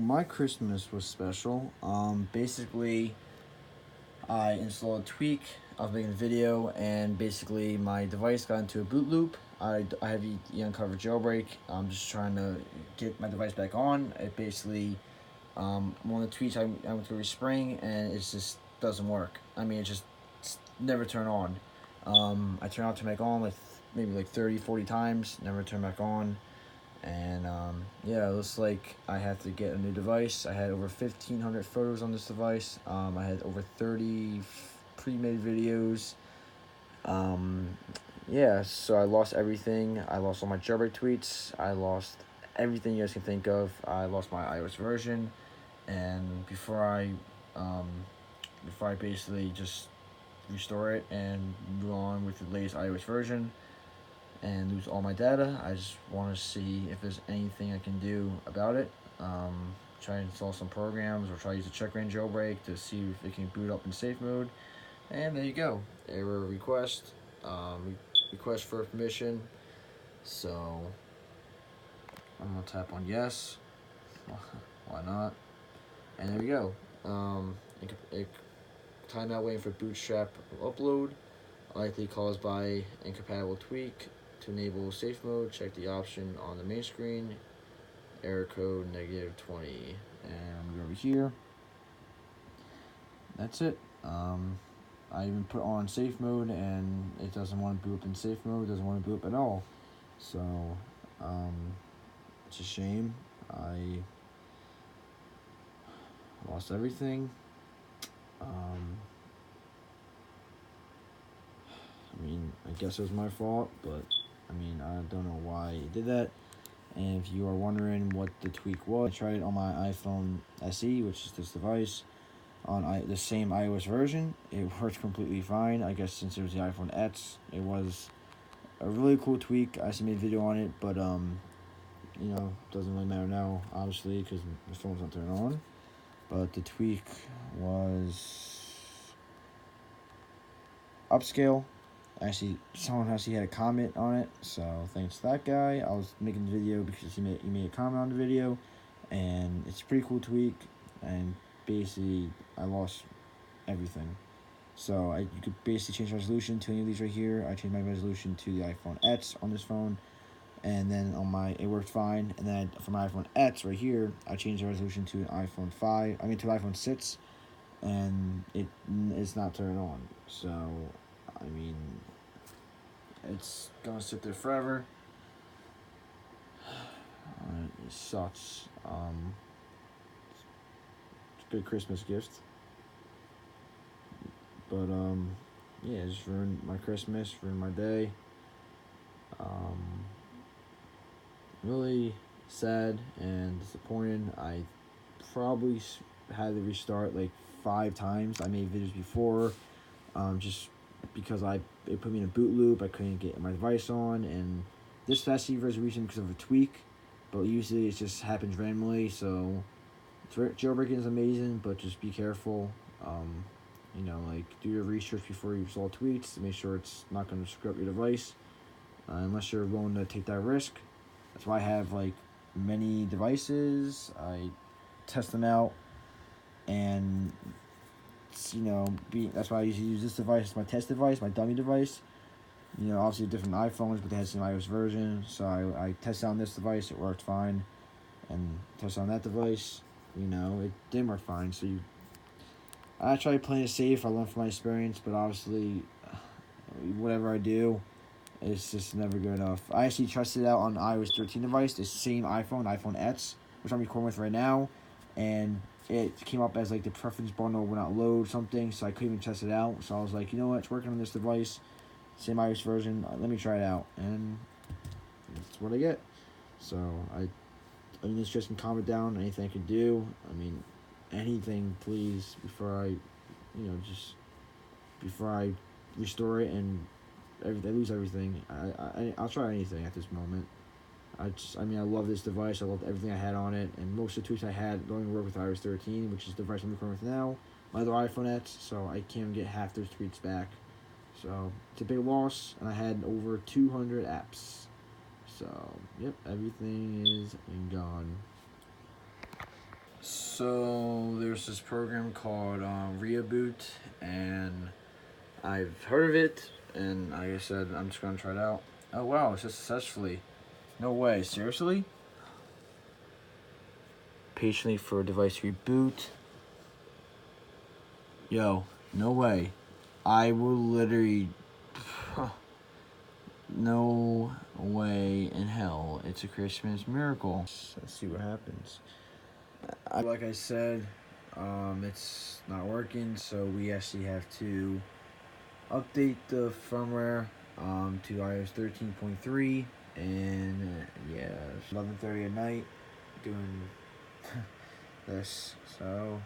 My Christmas was special. Basically, I installed a tweak. I was making a video, and basically my device got into a boot loop. I have the uncovered jailbreak. I'm just trying to get my device back on. It basically, one of the tweaks I went through a spring, and it just doesn't work. I mean, it just never turn on. I turn out to make on like maybe like 30, 40 times, never turn back on. And yeah, it looks like I have to get a new device. I had over 1,500 photos on this device. I had over 30 pre-made videos. Um, yeah, so I lost everything. I lost all my jailbreak tweets. I lost everything you guys can think of. I lost my iOS version, and um, before I basically just restore it and move on with the latest iOS version and lose all my data, I just want to see if there's anything I can do about it. Try to install some programs or try to use a checkra jailbreak to see if it can boot up in safe mode. And there you go. Error request. Request for permission. So I'm gonna tap on yes. Why not? And there we go. Timeout waiting for bootstrap upload. Likely caused by incompatible tweak. To enable safe mode, check the option on the main screen. Error code -20. And we're over here. That's it. I even put on safe mode, and it doesn't want to boot up in safe mode. It doesn't want to boot up at all. So, it's a shame. I lost everything. I mean, I guess it was my fault, but I mean, I don't know why it did that. And if you are wondering what the tweak was, I tried it on my iPhone SE, which is this device, on the same iOS version. It worked completely fine. I guess since it was the iPhone X, it was a really cool tweak. I actually made a video on it, but doesn't really matter now, obviously, because the phone's not turned on. But the tweak was upscale. Actually, someone actually had a comment on it, so thanks to that guy. I was making the video because he made a comment on the video, and it's a pretty cool tweak. And basically, I lost everything. So you could basically change resolution to any of these right here. I changed my resolution to the iPhone X on this phone, and then it worked fine. And then for my iPhone X right here, I changed the resolution to an iPhone 5. I mean to an iPhone 6, and it's not turned on. So I mean, it's gonna sit there forever. It sucks. It's a good Christmas gift, but yeah, it just ruined my Christmas, ruined my day. Really sad and disappointed. I probably had to restart like 5 times. I made videos before, just because it put me in a boot loop. I couldn't get my device on, and this actually was a reason because of a tweak, but usually it just happens randomly. So jailbreaking is amazing, but just be careful. Like do your research before you install tweaks to make sure it's not going to screw up your device, unless you're willing to take that risk. That's why I have like many devices. I test them out, and that's why I usually use this device as my test device, my dummy device. Obviously different iPhones, but they had the same iOS version. So I tested on this device, it worked fine, and tested on that device, it didn't work fine. So I try playing it safe. I learn from my experience, but obviously, whatever I do, it's just never good enough. I actually tested it out on iOS 13 device, the same iPhone X, which I'm recording with right now, and it came up as like the preference bundle would not load something, so I couldn't even test it out. So I was like, you know what, it's working on this device, same iOS version, let me try it out, and that's what I get. So I mean, it's just calm it down, anything I can do. I mean, anything, please, before I restore it and I lose everything. I'll try anything at this moment. I love this device. I love everything I had on it, and most of the tweaks I had don't even work with iOS 13, which is the device I'm recording with now. My other iPhone X, so I can't even get half those tweaks back. So it's a big loss, and I had over 200 apps. So yep, everything is gone. So there's this program called Reboot, and I've heard of it, and like I said, I'm just gonna try it out. Oh wow, it's just successfully. No way, seriously? Patiently for device reboot. Yo, no way. I will literally. No way in hell. It's a Christmas miracle. Let's see what happens. Like I said, it's not working, so we actually have to update the firmware to iOS 13.3, and yeah, it's 11:30 at night doing this, so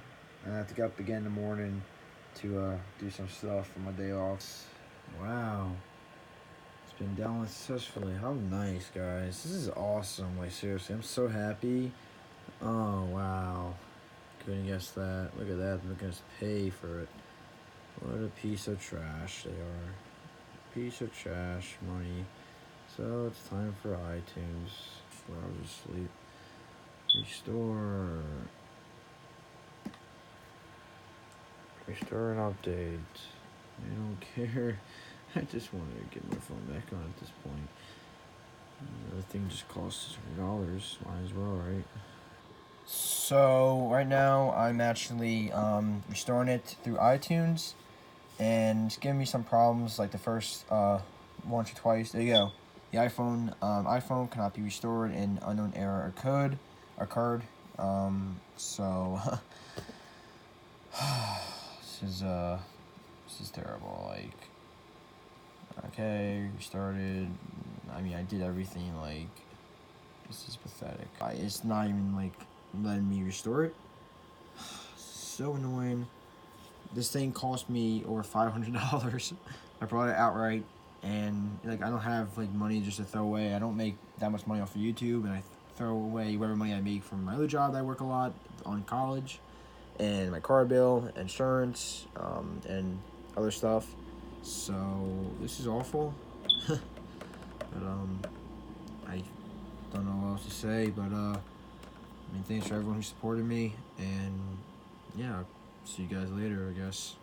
I have to get up again in the morning to do some stuff for my day off. Wow. It's been downloaded successfully. How nice, guys. This is awesome. Like, seriously, I'm so happy. Oh, wow. Couldn't guess that. Look at that. They're going to pay for it. What a piece of trash they are. Piece of trash money. So, it's time for iTunes. 4 hours of sleep. Restore. Restore and update. I don't care. I just wanted to get my phone back on at this point. Everything just costs $100. Might as well, right? So right now I'm actually restoring it through iTunes, and it's giving me some problems like the first once or twice. There you go. The iPhone cannot be restored in unknown error occurred. So this is terrible. Like, okay, restarted. I mean, I did everything. Like, this is pathetic. It's not even like letting me restore it. So annoying. This thing cost me over $500. I brought it outright, and like I don't have like money just to throw away. I don't make that much money off of YouTube, and I throw away whatever money I make from my other job that I work a lot on college, and my car bill, insurance, and other stuff. So this is awful. But I don't know what else to say. But I mean, thanks for everyone who supported me, and yeah, see you guys later, I guess.